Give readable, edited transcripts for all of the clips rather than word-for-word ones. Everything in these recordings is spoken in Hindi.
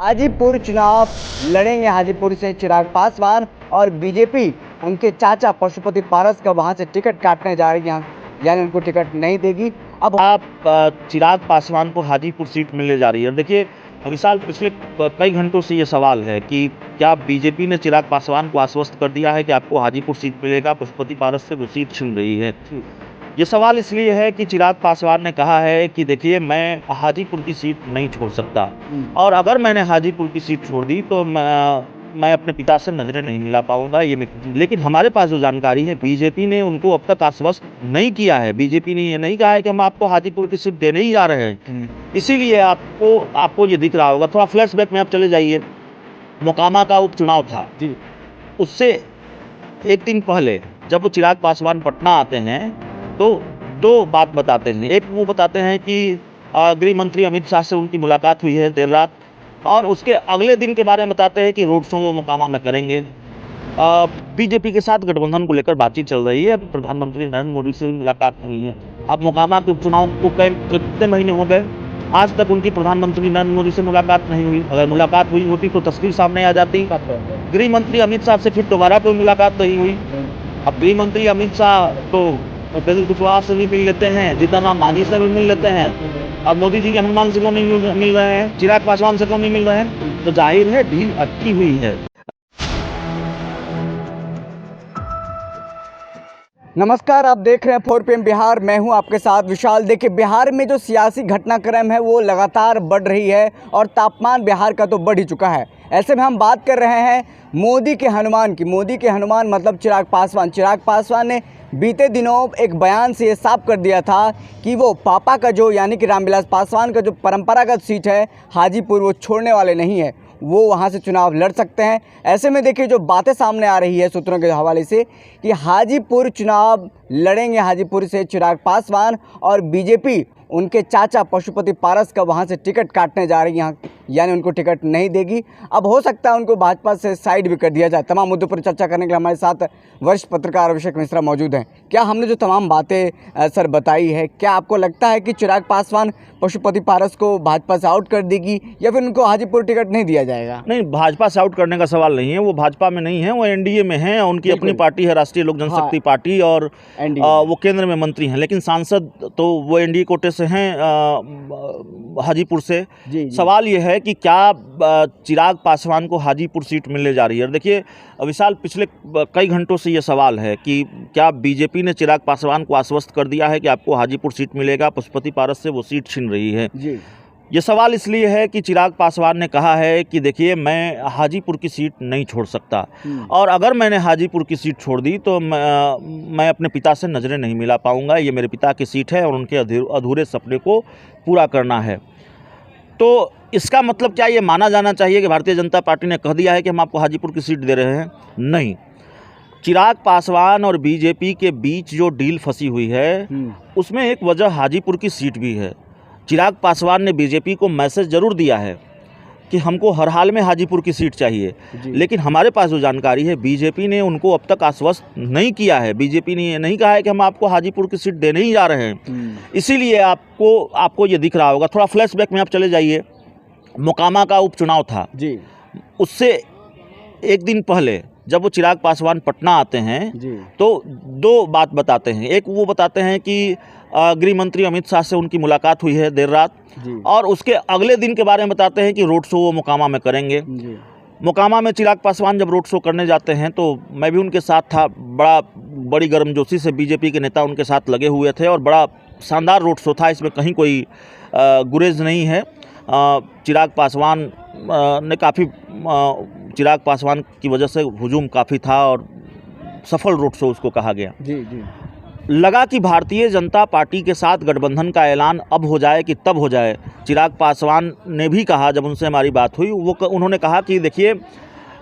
हाजीपुर चुनाव लड़ेंगे हाजीपुर से चिराग पासवान और बीजेपी उनके चाचा पशुपति पारस का वहां से टिकट काटने जा रही है, यानी उनको टिकट नहीं देगी। अब आप चिराग पासवान को हाजीपुर सीट मिलने जा रही है। देखिए, विशाल, पिछले कई घंटों से ये सवाल है कि क्या बीजेपी ने चिराग पासवान को आश्वस्त कर दिया है कि आपको हाजीपुर सीट मिलेगा, पशुपति पारस से वो सीट छीन रही है। ये सवाल इसलिए है कि चिराग पासवान ने कहा है कि देखिए, मैं हाजीपुर की सीट नहीं छोड़ सकता, और अगर मैंने हाजीपुर की सीट छोड़ दी तो मैं अपने पिता से नजरें नहीं मिला पाऊंगा। लेकिन हमारे पास जो जानकारी है, बीजेपी ने उनको अब तक आश्वस्त नहीं किया है। बीजेपी ने ये नहीं कहा है कि हम आपको हाजीपुर की सीट देने ही जा रहे हैं। इसीलिए आपको ये दिख रहा होगा। थोड़ा फ्लैशबैक में आप चले जाइए। मोकामा का उपचुनाव था जी, उससे एक दिन पहले जब वो चिराग पासवान पटना आते हैं तो दो बात बताते हैं। एक, वो बताते हैं कि गृह मंत्री अमित शाह से उनकी मुलाकात हुई है देर रात, और उसके अगले दिन के बारे में बताते हैं कि रोड शो वो मोकामा में करेंगे। बीजेपी के साथ गठबंधन को लेकर बातचीत चल रही है। प्रधानमंत्री नरेंद्र मोदी से मुलाकात हुई है। अब मोकामा के उपचुनाव को कितने महीने हो गए, आज तक उनकी प्रधानमंत्री नरेंद्र मोदी से मुलाकात नहीं हुई। अगर मुलाकात हुई होती तो तस्वीर सामने आ जाती। गृह मंत्री अमित शाह से फिर दोबारा कोई मुलाकात नहीं हुई। अब गृह मंत्री अमित शाह तो उपेंद्र कुशवाहा से भी मिल लेते हैं, जीतन राम मांझी से भी मिल लेते हैं। अब मोदी जी के हनुमान से को नहीं मिल रहे हैं, चिराग पासवान से को नहीं मिल रहे हैं, तो जाहिर है डील अटकी हुई है। नमस्कार, आप देख रहे हैं 4 PM बिहार। मैं हूं आपके साथ विशाल। देखिए, बिहार में जो सियासी घटनाक्रम है वो लगातार बढ़ रही है और तापमान बिहार का तो बढ़ ही चुका है। ऐसे में हम बात कर रहे हैं मोदी के हनुमान की। मोदी के हनुमान मतलब चिराग पासवान। चिराग पासवान ने बीते दिनों एक बयान से ये साफ कर दिया था कि वो पापा का जो, यानी कि रामविलास पासवान का जो परंपरागत सीट है हाजीपुर, वो छोड़ने वाले नहीं है। वो वहाँ से चुनाव लड़ सकते हैं। ऐसे में देखिए, जो बातें सामने आ रही है सूत्रों के हवाले से कि हाजीपुर चुनाव लड़ेंगे हाजीपुर से चिराग पासवान और बीजेपी उनके चाचा पशुपति पारस का वहाँ से टिकट काटने जा रही है, यानी उनको टिकट नहीं देगी। अब हो सकता है उनको भाजपा से साइड भी कर दिया जाए। तमाम मुद्दों पर चर्चा करने के लिए हमारे साथ वरिष्ठ पत्रकार अभिषेक मिश्रा मौजूद हैं। क्या हमने जो तमाम बातें सर बताई है, क्या आपको लगता है कि चिराग पासवान पशुपति पारस को भाजपा से आउट कर देगी या फिर उनको हाजीपुर टिकट नहीं दिया जाएगा? नहीं, भाजपा से आउट करने का सवाल नहीं है। वो भाजपा में नहीं है, वो एनडीए में है। उनकी अपनी पार्टी है, राष्ट्रीय लोक जनशक्ति पार्टी, और वो केंद्र में मंत्री हैं। लेकिन सांसद तो वो एनडीए कोटे से हैं, हाजीपुर से। सवाल ये है कि क्या चिराग पासवान को हाजीपुर सीट मिलने जा रही है। देखिए विशाल, पिछले कई घंटों से ये सवाल है कि क्या बीजेपी ने चिराग पासवान को आश्वस्त कर दिया है कि आपको हाजीपुर सीट मिलेगा, पशुपति पारस से वो सीट छीन रही है। ये सवाल इसलिए है कि चिराग पासवान ने कहा है कि देखिए, मैं हाजीपुर की सीट नहीं छोड़ सकता, और अगर मैंने हाजीपुर की सीट छोड़ दी तो मैं अपने पिता से नज़रें नहीं मिला पाऊंगा। ये मेरे पिता की सीट है और उनके अधूरे सपने को पूरा करना है। तो इसका मतलब क्या ये माना जाना चाहिए कि भारतीय जनता पार्टी ने कह दिया है कि हम आपको हाजीपुर की सीट दे रहे हैं? नहीं। चिराग पासवान और बीजेपी के बीच जो डील फंसी हुई है उसमें एक वजह हाजीपुर की सीट भी है। चिराग पासवान ने बीजेपी को मैसेज जरूर दिया है कि हमको हर हाल में हाजीपुर की सीट चाहिए, लेकिन हमारे पास जो जानकारी है, बीजेपी ने उनको अब तक आश्वस्त नहीं किया है। बीजेपी ने ये नहीं कहा है कि हम आपको हाजीपुर की सीट देने ही जा रहे हैं। इसीलिए आपको ये दिख रहा होगा। थोड़ा फ्लैशबैक में आप चले जाइए। मोकामा का उपचुनाव था जी, उससे एक दिन पहले जब वो चिराग पासवान पटना आते हैं तो दो बात बताते हैं। एक, वो बताते हैं कि गृह मंत्री अमित शाह से उनकी मुलाकात हुई है देर रात, और उसके अगले दिन के बारे में बताते हैं कि रोड शो वो मोकामा में करेंगे। मोकामा में चिराग पासवान जब रोड शो करने जाते हैं तो मैं भी उनके साथ था। बड़ी गर्मजोशी से बीजेपी के नेता उनके साथ लगे हुए थे और बड़ा शानदार रोड शो था। इसमें कहीं कोई गुरेज नहीं है। चिराग पासवान ने चिराग पासवान की वजह से हुजूम काफ़ी था और सफल रोड शो उसको कहा गया। लगा कि भारतीय जनता पार्टी के साथ गठबंधन का ऐलान अब हो जाए कि तब हो जाए। चिराग पासवान ने भी कहा, जब उनसे हमारी बात हुई, उन्होंने कहा कि देखिए,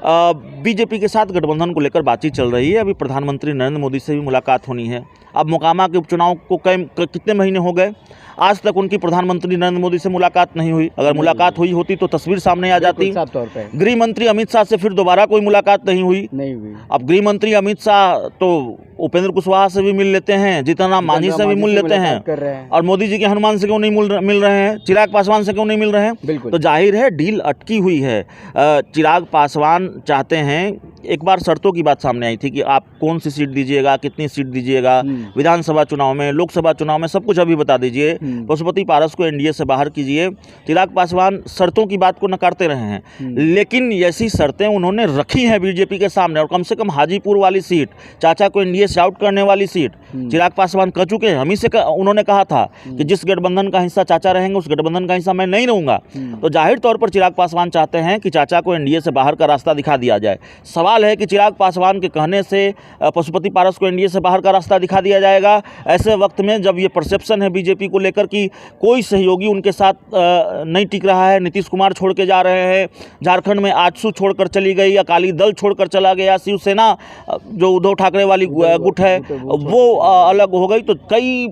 बीजेपी के साथ गठबंधन को लेकर बातचीत चल रही है। अभी प्रधानमंत्री नरेंद्र मोदी से भी मुलाकात होनी है। अब मोकामा के उपचुनाव को कितने महीने हो गए, आज तक उनकी प्रधानमंत्री नरेंद्र मोदी से मुलाकात नहीं हुई। अगर मुलाकात हुई होती तो तस्वीर सामने आ जाती। गृह मंत्री अमित शाह से फिर दोबारा कोई मुलाकात नहीं हुई। अब गृह मंत्री अमित शाह तो उपेंद्र कुशवाहा से भी मिल लेते हैं, जीतन राम मांझी से भी मिल लेते हैं, और मोदी जी के हनुमान से क्यों नहीं मिल रहे हैं, चिराग पासवान से क्यों नहीं मिल रहे हैं? तो जाहिर है डील अटकी हुई है। चिराग पासवान चाहते हैं, एक बार शर्तों की बात सामने आई थी कि आप कौन सी सीट दीजिएगा, कितनी सीट दीजिएगा, विधानसभा चुनाव में, लोकसभा चुनाव में, सब कुछ अभी बता दीजिए, पशुपति पारस को एनडीए से बाहर कीजिए। चिराग पासवान शर्तों की बात को नकारते रहे हैं, लेकिन ऐसी शर्तें उन्होंने रखी हैं बीजेपी के सामने, और कम से कम हाजीपुर वाली सीट, चाचा को एनडीए से आउट करने वाली सीट चिराग पासवान कह चुके हैं। हम ही से उन्होंने कहा था कि जिस गठबंधन का हिस्सा चाचा रहेंगे उस गठबंधन का हिस्सा मैं नहीं रहूंगा। तो जाहिर तौर पर चिराग पासवान चाहते हैं कि चाचा को एनडीए से बाहर का रास्ता दिखा दिया जाए। सवाल है कि चिराग पासवान के कहने से पशुपति पारस को एनडीए से बाहर का रास्ता दिखा दिया जाएगा, ऐसे वक्त में जब ये परसेप्शन है बीजेपी को लेकर कि कोई सहयोगी उनके साथ नहीं टिक रहा है, नीतीश कुमार छोड़ के जा रहे हैं, झारखंड में आजसू छोड़कर चली गई, अकाली दल छोड़कर चला गया, शिवसेना जो उद्धव ठाकरे वाली गुट है वो अलग हो गई, तो कई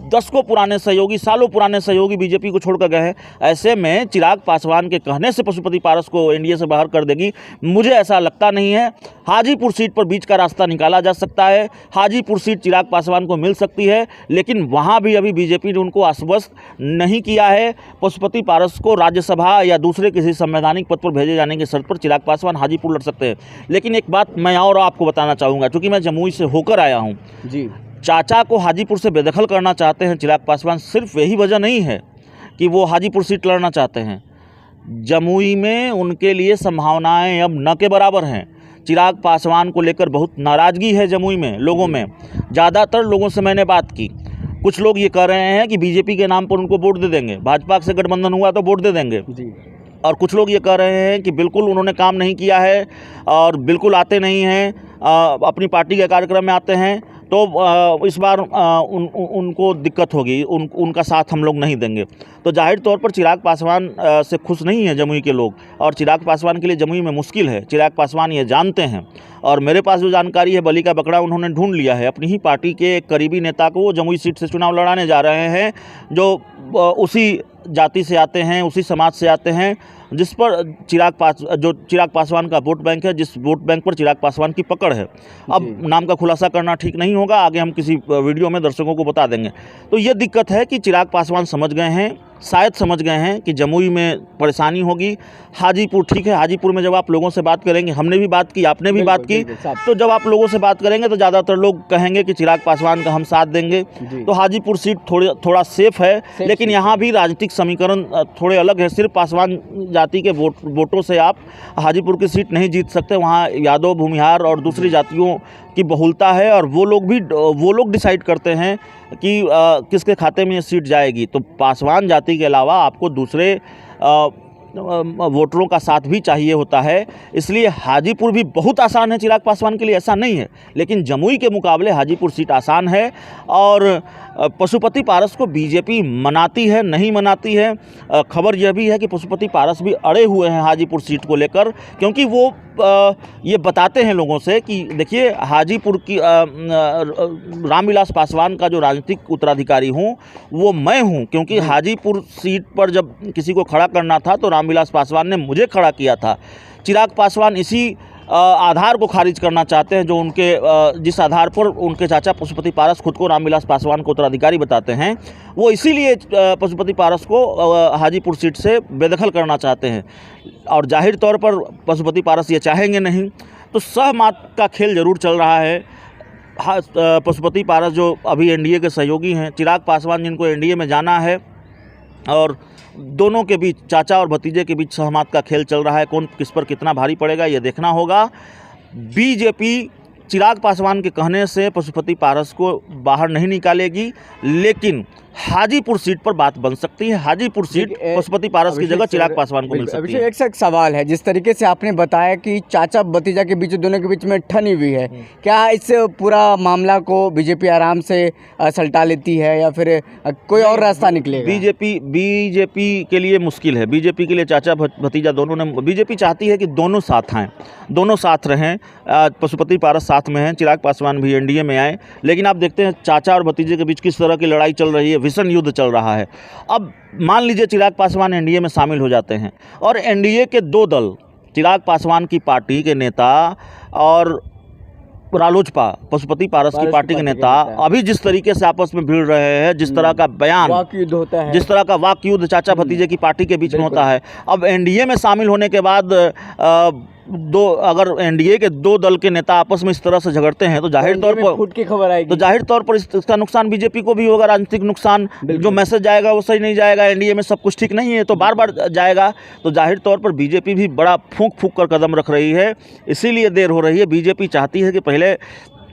दशकों पुराने सहयोगी, सालों पुराने सहयोगी बीजेपी को छोड़कर गए हैं। ऐसे में चिराग पासवान के कहने से पशुपति पारस को एनडीए से बाहर कर देगी, मुझे ऐसा लगता नहीं है। हाजीपुर सीट पर बीच का रास्ता निकाला जा सकता है, हाजीपुर सीट चिराग पासवान को मिल सकती है, लेकिन वहाँ भी अभी बीजेपी ने उनको आश्वस्त नहीं किया है। पशुपति पारस को राज्यसभा या दूसरे किसी संवैधानिक पद पर भेजे जाने की शर्त पर चिराग पासवान हाजीपुर लड़ सकते हैं। लेकिन एक बात मैं और आपको बताना चाहूँगा, चूँकि मैं जमुई से होकर आया हूँ जी, चाचा को हाजीपुर से बेदखल करना चाहते हैं चिराग पासवान, सिर्फ यही वजह नहीं है कि वो हाजीपुर सीट लड़ना चाहते हैं, जमुई में उनके लिए संभावनाएं अब न के बराबर हैं। चिराग पासवान को लेकर बहुत नाराज़गी है जमुई में, लोगों में। ज़्यादातर लोगों से मैंने बात की, कुछ लोग ये कह रहे हैं कि बीजेपी के नाम पर उनको वोट दे देंगे, भाजपा से गठबंधन हुआ तो वोट दे देंगे जी। और कुछ लोग ये कह रहे हैं कि बिल्कुल उन्होंने काम नहीं किया है और बिल्कुल आते नहीं हैं, अपनी पार्टी के कार्यक्रम में आते हैं, तो इस बार उनको दिक्कत होगी, उनका साथ हम लोग नहीं देंगे। तो जाहिर तौर पर चिराग पासवान से खुश नहीं है जमुई के लोग, और चिराग पासवान के लिए जमुई में मुश्किल है। चिराग पासवान ये जानते हैं, और मेरे पास जो जानकारी है, बली का बकरा उन्होंने ढूंढ लिया है। अपनी ही पार्टी के एक करीबी नेता को वो जमुई सीट से चुनाव लड़ाने जा रहे हैं, जो उसी जाति से आते हैं, उसी समाज से आते हैं, जिस पर चिराग पासवान का वोट बैंक है, जिस वोट बैंक पर चिराग पासवान की पकड़ है। अब नाम का खुलासा करना ठीक नहीं होगा, आगे हम किसी वीडियो में दर्शकों को बता देंगे। तो ये दिक्कत है कि चिराग पासवान समझ गए हैं, शायद समझ गए हैं कि जमुई में परेशानी होगी। हाजीपुर ठीक है, हाजीपुर में जब आप लोगों से बात करेंगे, हमने भी बात की, आपने भी बात की, तो जब आप लोगों से बात करेंगे तो ज़्यादातर लोग कहेंगे कि चिराग पासवान का हम साथ देंगे। तो हाजीपुर सीट थोड़ा सेफ है, लेकिन यहाँ भी राजनीतिक समीकरण थोड़े अलग है। सिर्फ पासवान जाति के वोटों से आप हाजीपुर की सीट नहीं जीत सकते, वहाँ यादव, भूमिहार और दूसरी जातियों की बहुलता है, और वो लोग डिसाइड करते हैं कि किसके खाते में ये सीट जाएगी। तो पासवान जाति के अलावा आपको दूसरे वोटरों का साथ भी चाहिए होता है, इसलिए हाजीपुर भी बहुत आसान है चिराग पासवान के लिए, ऐसा नहीं है, लेकिन जमुई के मुकाबले हाजीपुर सीट आसान है। और पशुपति पारस को बीजेपी मनाती है, नहीं मनाती है, खबर यह भी है कि पशुपति पारस भी अड़े हुए हैं हाजीपुर सीट को लेकर, क्योंकि वो ये बताते हैं लोगों से कि देखिए, हाजीपुर की रामविलास पासवान का जो राजनीतिक उत्तराधिकारी हूँ वो मैं हूँ, क्योंकि हाजीपुर सीट पर जब किसी को खड़ा करना था तो रामविलास पासवान ने मुझे खड़ा किया था। चिराग पासवान इसी आधार को खारिज करना चाहते हैं, जो उनके जिस आधार पर उनके चाचा पशुपति पारस खुद को रामविलास पासवान को उत्तराधिकारी बताते हैं, वो इसीलिए पशुपति पारस को हाजीपुर सीट से बेदखल करना चाहते हैं। और जाहिर तौर पर पशुपति पारस ये चाहेंगे नहीं, तो सहमत का खेल जरूर चल रहा है। पशुपति पारस जो अभी एनडीए के सहयोगी हैं, चिराग पासवान जिनको एनडीए में जाना है, और दोनों के बीच, चाचा और भतीजे के बीच सहमत का खेल चल रहा है। कौन किस पर कितना भारी पड़ेगा ये देखना होगा। बीजेपी चिराग पासवान के कहने से पशुपति पारस को बाहर नहीं निकालेगी, लेकिन हाजीपुर सीट पर बात बन सकती है। हाजीपुर सीट पशुपति पारस की जगह चिराग पासवान को मिल सकती है। एक से एक सवाल है, जिस तरीके से आपने बताया कि चाचा भतीजा के बीच, दोनों के बीच में ठनी हुई है, क्या इस पूरा मामला को बीजेपी आराम से सलटा लेती है या फिर कोई और रास्ता निकलेगा? बीजेपी के लिए मुश्किल है। बीजेपी के लिए चाचा भतीजा दोनों ने, बीजेपी चाहती है कि दोनों साथ आएँ, दोनों साथ रहें। पशुपति पारस साथ में हैं, चिराग पासवान भी एनडीए में आए, लेकिन आप देखते हैं चाचा और भतीजे के बीच किस तरह की लड़ाई चल रही है, भीषण युद्ध चल रहा है। अब मान लीजिए चिराग पासवान एनडीए में शामिल हो जाते हैं और एनडीए के दो दल, चिराग पासवान की पार्टी के नेता और रालोचपा पशुपति पारस की पार्टी के नेता, अभी जिस तरीके से आपस में भिड़ रहे हैं, जिस तरह का बयान, वाक युद्ध होता है, जिस तरह का वाक युद्ध चाचा भतीजे की पार्टी के बीच में होता है, अब एनडीए में शामिल होने के बाद अगर एनडीए के दो दल के नेता आपस में इस तरह से झगड़ते हैं तो जाहिर तौर पर फुट की खबर आएगी, तो जाहिर तौर पर इसका नुकसान बीजेपी को भी होगा, राजनीतिक नुकसान। जो मैसेज जाएगा वो सही नहीं जाएगा, एनडीए में सब कुछ ठीक नहीं है तो बार बार जाएगा, तो जाहिर तौर पर बीजेपी भी बड़ा फूंक कर कदम रख रही है, इसीलिए देर हो रही है। बीजेपी चाहती है कि पहले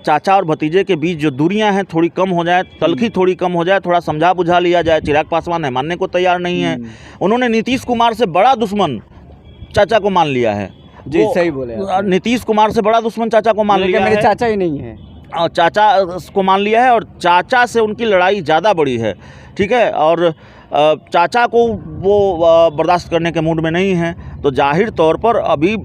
चाचा और भतीजे के बीच जो दूरियां हैं थोड़ी कम हो जाए, तलखी थोड़ी कम हो जाए, थोड़ा समझा बुझा लिया जाए। चिराग पासवान है मानने को तैयार नहीं है, उन्होंने नीतीश कुमार से बड़ा दुश्मन चाचा को मान लिया है। जी सही बोले, नीतीश कुमार से बड़ा दुश्मन चाचा को मान लिया है। मेरे चाचा ही नहीं है, चाचा को मान लिया है और चाचा से उनकी लड़ाई ज़्यादा बड़ी है, ठीक है, और चाचा को वो बर्दाश्त करने के मूड में नहीं है, तो जाहिर तौर पर अभी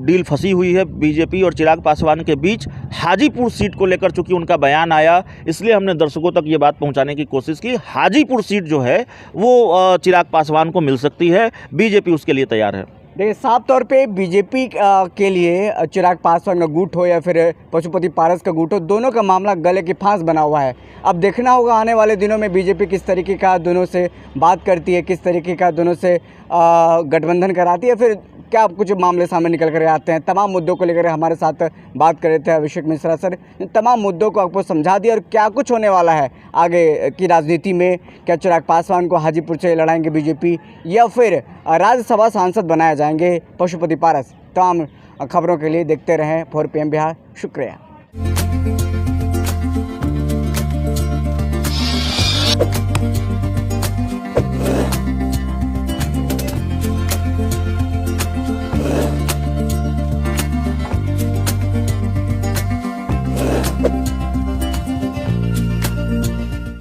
डील फंसी हुई है बीजेपी और चिराग पासवान के बीच। हाजीपुर सीट को लेकर चूंकि उनका बयान आया, इसलिए हमने दर्शकों तक ये बात पहुंचाने की कोशिश की। हाजीपुर सीट जो है वो चिराग पासवान को मिल सकती है, बीजेपी उसके लिए तैयार है। देखिए, साफ तौर पे बीजेपी के लिए चिराग पासवान का गुट हो या फिर पशुपति पारस का गुट हो, दोनों का मामला गले की फांस बना हुआ है। अब देखना होगा आने वाले दिनों में बीजेपी किस तरीके का दोनों से बात करती है, किस तरीके का दोनों से गठबंधन कराती है, फिर क्या कुछ मामले सामने निकल कर आते हैं। तमाम मुद्दों को लेकर हमारे साथ बात कर रहे थे अभिषेक मिश्रा सर, तमाम मुद्दों को आपको समझा दिया और क्या कुछ होने वाला है आगे की राजनीति में। क्या चिराग पासवान को हाजीपुर से लड़ाएंगे बीजेपी या फिर राज्यसभा सांसद बनाए जाएंगे पशुपति पारस? तमाम खबरों के लिए देखते रहें 4PM बिहार। शुक्रिया।